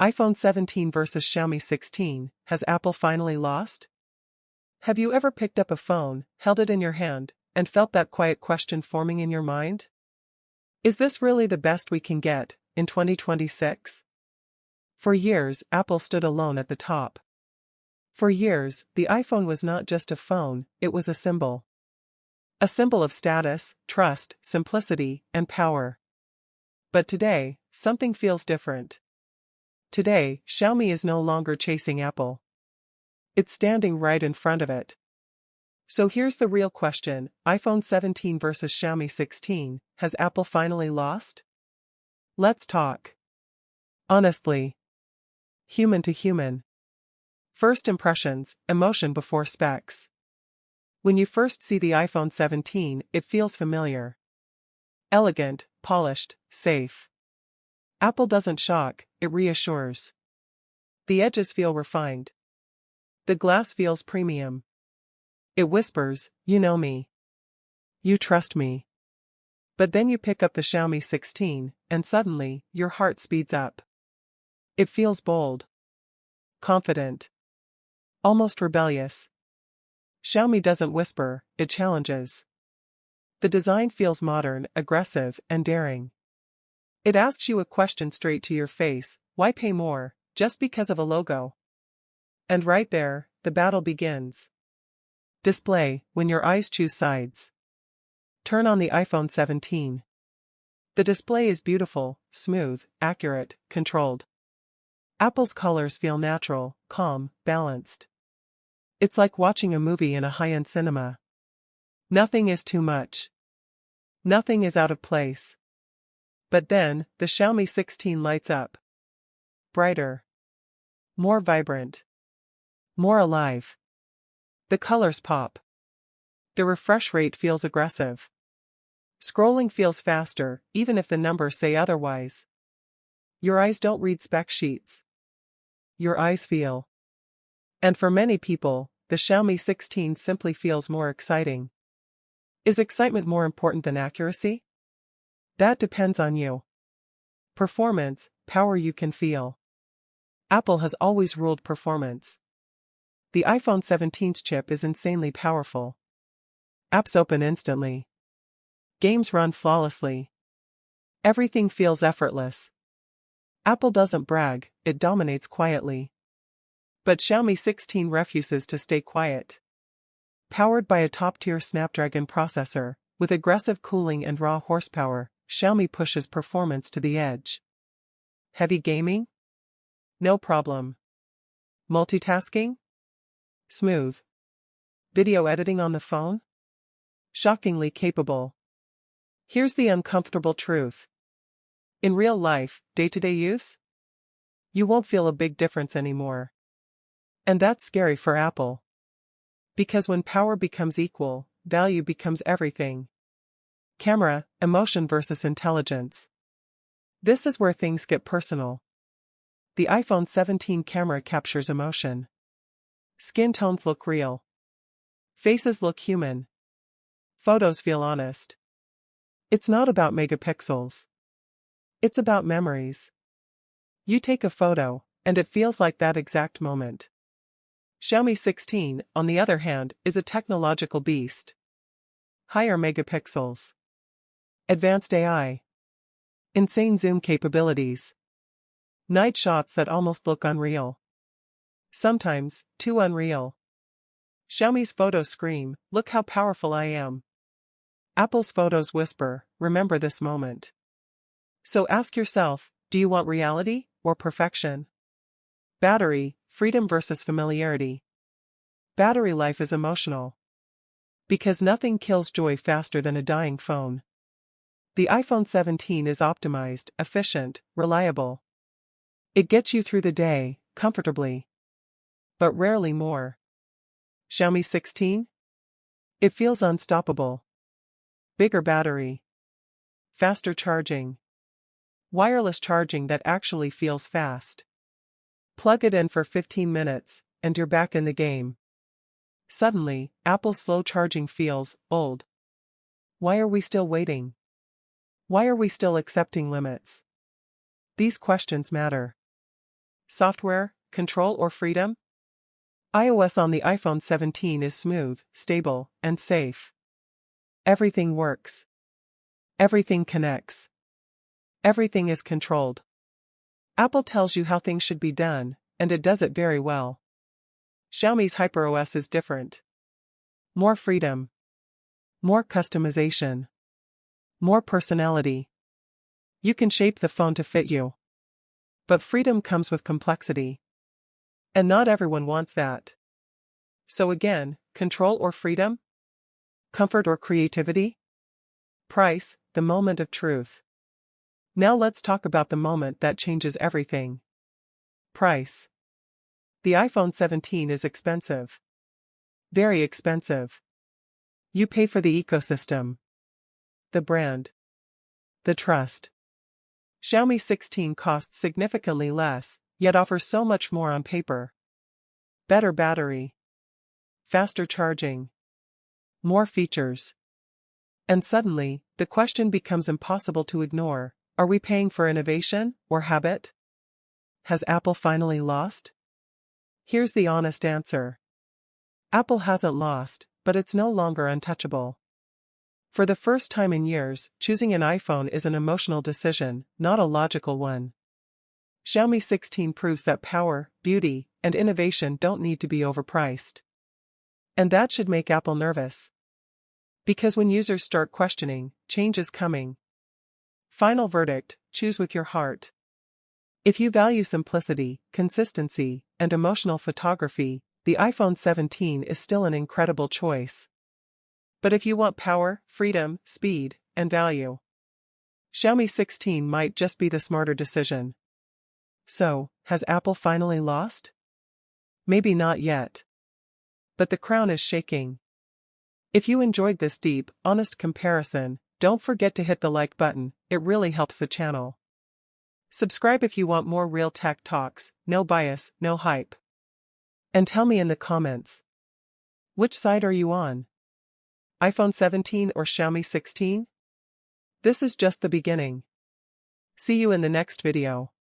iPhone 17 versus Xiaomi 16, has Apple finally lost? Have you ever picked up a phone, held it in your hand, and felt that quiet question forming in your mind? Is this really the best we can get, in 2026? For years, Apple stood alone at the top. For years, the iPhone was not just a phone, it was a symbol. A symbol of status, trust, simplicity, and power. But today, something feels different. Today, Xiaomi is no longer chasing Apple. It's standing right in front of it. So here's the real question: iPhone 17 versus Xiaomi 16, has Apple finally lost? Let's talk. Honestly. Human to human. First impressions, emotion before specs. When you first see the iPhone 17, it feels familiar. Elegant, polished, safe. Apple doesn't shock, it reassures. The edges feel refined. The glass feels premium. It whispers, "You know me. You trust me." But then you pick up the Xiaomi 16, and suddenly, your heart speeds up. It feels bold. Confident. Almost rebellious. Xiaomi doesn't whisper, it challenges. The design feels modern, aggressive, and daring. It asks you a question straight to your face: why pay more, just because of a logo? And right there, the battle begins. Display: when your eyes choose sides. Turn on the iPhone 17. The display is beautiful, smooth, accurate, controlled. Apple's colors feel natural, calm, balanced. It's like watching a movie in a high-end cinema. Nothing is too much. Nothing is out of place. But then, the Xiaomi 16 lights up. Brighter. More vibrant. More alive. The colors pop. The refresh rate feels aggressive. Scrolling feels faster, even if the numbers say otherwise. Your eyes don't read spec sheets. Your eyes feel. And for many people, the Xiaomi 16 simply feels more exciting. Is excitement more important than accuracy? That depends on you. Performance, power you can feel. Apple has always ruled performance. The iPhone 17's chip is insanely powerful. Apps open instantly. Games run flawlessly. Everything feels effortless. Apple doesn't brag, it dominates quietly. But Xiaomi 16 refuses to stay quiet. Powered by a top-tier Snapdragon processor, with aggressive cooling and raw horsepower, Xiaomi pushes performance to the edge. Heavy gaming? No problem. Multitasking? Smooth. Video editing on the phone? Shockingly capable. Here's the uncomfortable truth. In real life, day-to-day use, you won't feel a big difference anymore. And that's scary for Apple. Because when power becomes equal, value becomes everything. Camera, emotion versus intelligence. This is where things get personal. The iPhone 17 camera captures emotion. Skin tones look real. Faces look human. Photos feel honest. It's not about megapixels. It's about memories. You take a photo, and it feels like that exact moment. Xiaomi 16, on the other hand, is a technological beast. Higher megapixels. Advanced AI. Insane zoom capabilities. Night shots that almost look unreal. Sometimes, too unreal. Xiaomi's photos scream, "Look how powerful I am." Apple's photos whisper, "Remember this moment." So ask yourself, do you want reality, or perfection? Battery, freedom versus familiarity. Battery life is emotional. Because nothing kills joy faster than a dying phone. The iPhone 17 is optimized, efficient, reliable. It gets you through the day, comfortably. But rarely more. Xiaomi 16? It feels unstoppable. Bigger battery. Faster charging. Wireless charging that actually feels fast. Plug it in for 15 minutes, and you're back in the game. Suddenly, Apple's slow charging feels old. Why are we still waiting? Why are we still accepting limits? These questions matter. software, control or freedom? iOS on the iPhone 17 is smooth, stable, and safe. Everything works. Everything connects. Everything is controlled. Apple tells you how things should be done, and it does it very well. Xiaomi's HyperOS is different. More freedom. More customization. More personality. You can shape the phone to fit you. But freedom comes with complexity. And not everyone wants that. So again, control or freedom? Comfort or creativity? Price, the moment of truth. Now let's talk about the moment that changes everything. Price. The iPhone 17 is expensive. Very expensive. You pay for the ecosystem. The brand. The trust. Xiaomi 16 costs significantly less, yet offers so much more on paper. Better battery. Faster charging. More features. And suddenly, the question becomes impossible to ignore. Are we paying for innovation or habit? Has Apple finally lost? Here's the honest answer. Apple hasn't lost, but it's no longer untouchable. For the first time in years, choosing an iPhone is an emotional decision, not a logical one. Xiaomi 16 proves that power, beauty, and innovation don't need to be overpriced. And that should make Apple nervous. Because when users start questioning, change is coming. Final verdict, choose with your heart. If you value simplicity, consistency, and emotional photography, the iPhone 17 is still an incredible choice. But if you want power, freedom, speed, and value, Xiaomi 16 might just be the smarter decision. So, has Apple finally lost? Maybe not yet. But the crown is shaking. If you enjoyed this deep, honest comparison, don't forget to hit the like button, it really helps the channel. Subscribe if you want more real tech talks, no bias, no hype. And tell me in the comments, which side are you on? iPhone 17 or Xiaomi 16? This is just the beginning. See you in the next video.